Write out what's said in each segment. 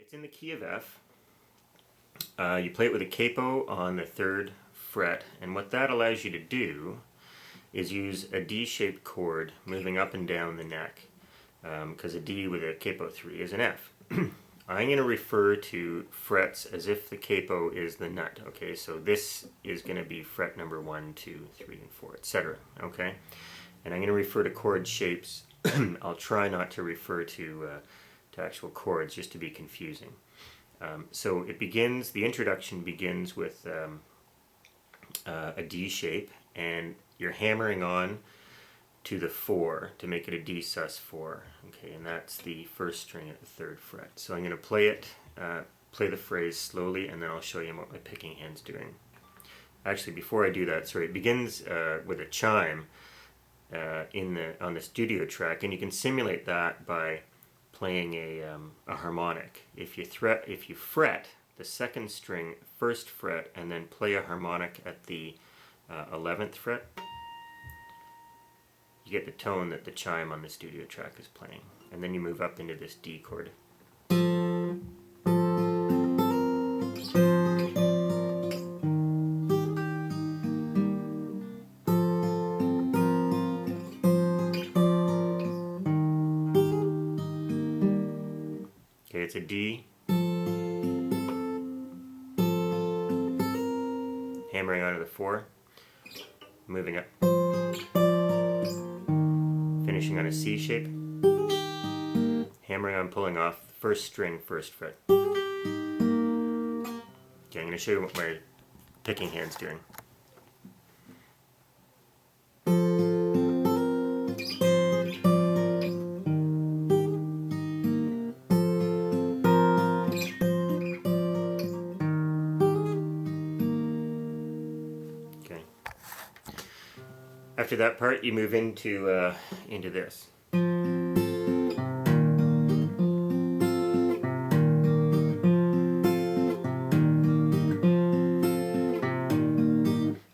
It's in the key of F. You play it with a capo on the 3rd fret, and what that allows you to do is use a D-shaped chord moving up and down the neck, because a D with a capo 3 is an F. I'm going to refer to frets as if the capo is the nut, okay? So this is going to be fret number 1, 2, 3, and 4, etc., okay? And I'm going to refer to chord shapes. I'll try not to refer to actual chords, just to be confusing. So it begins, the introduction begins with a D shape, and you're hammering on to the 4 to make it a D sus4. Okay, and that's the 1st string at the 3rd fret. So I'm going to play it, play the phrase slowly, and then I'll show you what my picking hand's doing. Actually, before I do that, sorry, it begins with a chime on the studio track, and you can simulate that by playing a harmonic. If you fret the 2nd string, 1st fret, and then play a harmonic at the 11th fret, you get the tone that the chime on the studio track is playing. And then you move up into this D chord. Okay, it's a D, hammering onto the 4, moving up, finishing on a C shape, hammering on, pulling off, 1st string, 1st fret. Okay, I'm going to show you what my picking hand's doing. After that part, you move into this.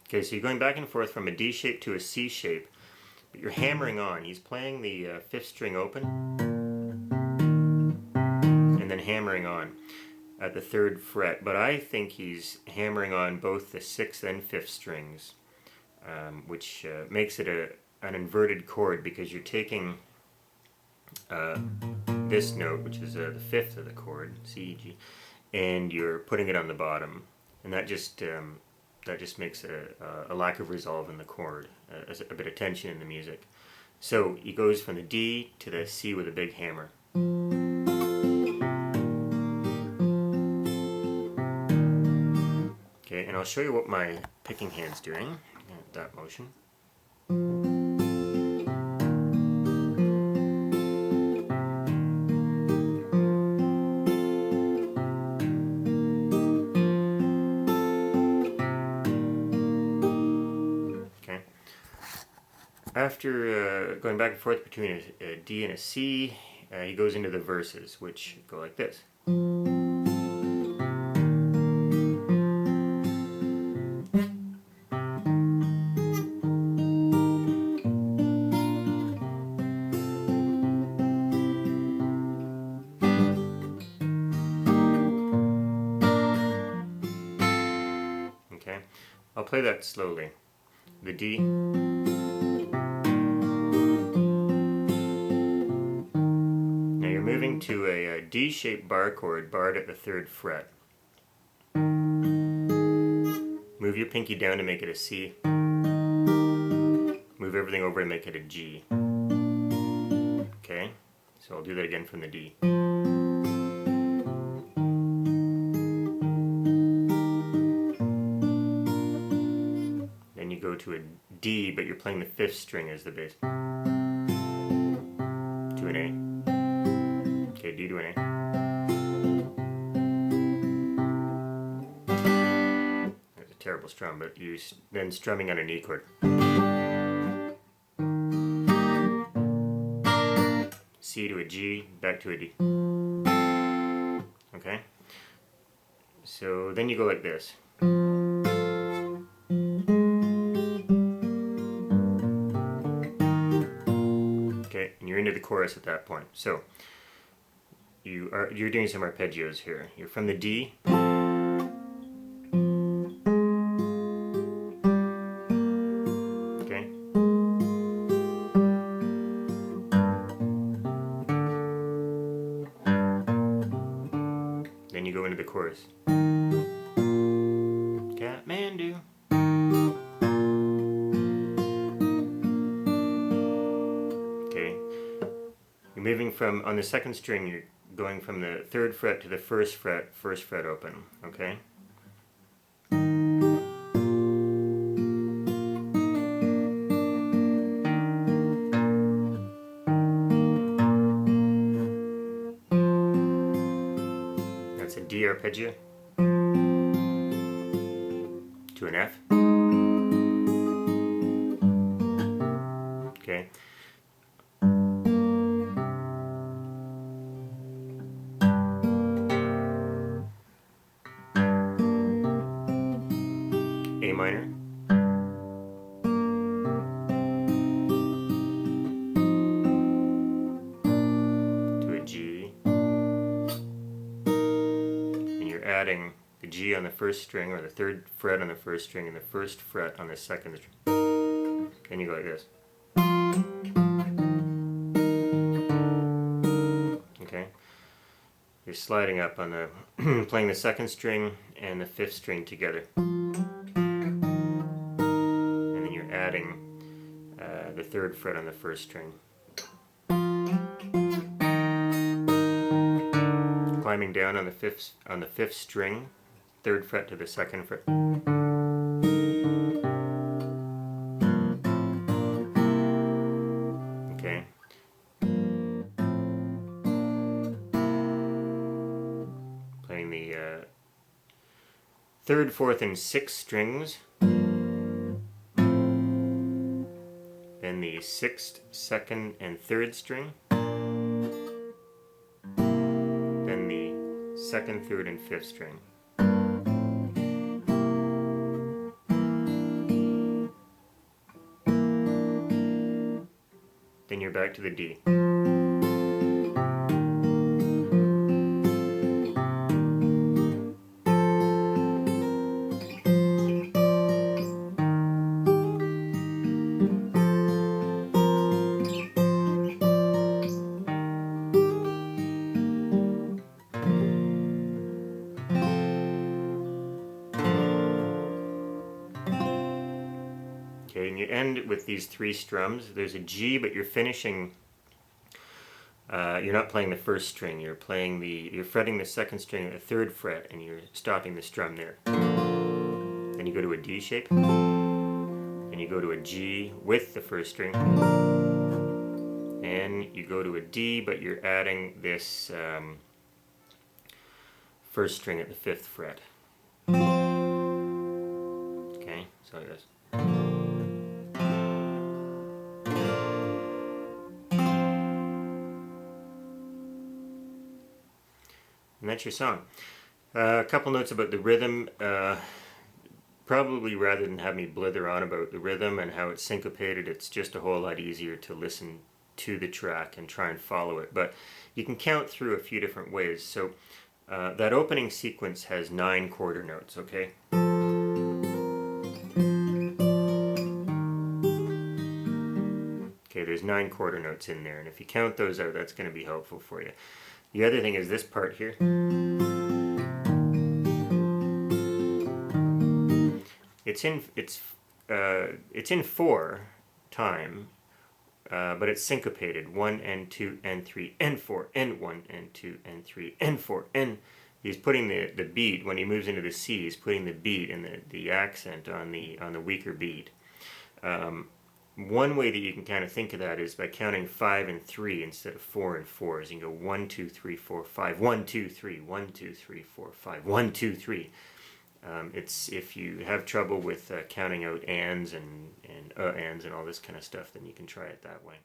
Okay, so you're going back and forth from a D shape to a C shape, but you're hammering on. He's playing the 5th string open, and then hammering on at the 3rd fret. But I think he's hammering on both the 6th and 5th strings. Which makes it an inverted chord, because you're taking this note, which is the 5th of the chord, C, E, G, and you're putting it on the bottom, and that just makes a lack of resolve in the chord, a bit of tension in the music. So he goes from the D to the C with a big hammer. Okay, and I'll show you what my picking hand's doing. That motion. Okay. After going back and forth between a D and a C, he goes into the verses, which go like this. Okay, I'll play that slowly. The D. Now you're moving to a D-shaped bar chord, barred at the 3rd fret. Move your pinky down to make it a C. Move everything over to make it a G. Okay, so I'll do that again from the D. Go to a D, but you're playing the 5th string as the bass. To an A. Okay, D to an A. That's a terrible strum, but you then strumming on an E chord. C to a G, back to a D. Okay? So then you go like this. Okay, and you're into the chorus at that point. So you're doing some arpeggios here. You're from the D. Okay. Then you go into the chorus. Katmandu. Okay. You're moving from, on the second string, you're going from the 3rd fret to the 1st fret open, okay? That's a D arpeggio to an F. Okay. A minor. To a G. And you're adding the G on the 1st string, or the 3rd fret on the 1st string, and the 1st fret on the 2nd string. And you go like this. Okay? You're sliding up on the, playing the 2nd string and the 5th string together. And then you're adding the 3rd fret on the 1st string. Climbing down on the 5th string, 3rd fret to the 2nd fret. Okay. Playing the 3rd, 4th, and 6th strings. Then the 6th, 2nd, and 3rd string. Then the 2nd, 3rd, and 5th string. Then you're back to the D. Okay, and you end with these 3 strums. There's a G, but you're finishing. You're not playing the 1st string. You're fretting the 2nd string at the 3rd fret, and you're stopping the strum there. Then you go to a D shape, and you go to a G with the 1st string, and you go to a D, but you're adding this 1st string at the 5th fret. Okay, so like this. And that's your song. A couple notes about the rhythm. Probably rather than have me blither on about the rhythm and how it's syncopated, it's just a whole lot easier to listen to the track and try and follow it. But you can count through a few different ways. So that opening sequence has 9 quarter notes, okay? Okay, there's 9 quarter notes in there, and if you count those out, that's going to be helpful for you. The other thing is this part here. It's in 4 time, but it's syncopated. 1 and 2 and 3 and 4 and 1 and 2 and 3 and 4 and he's putting the beat when he moves into the C. He's putting the beat and the accent on the weaker beat. One way that you can kind of think of that is by counting 5 and 3 instead of 4 and 4. You can go 1, 2, 3, 4, 5, 1, 2, 3, 1, 2, 3, 4, 5, 1, 2, 3. It's if you have trouble with counting out ands and all this kind of stuff, then you can try it that way.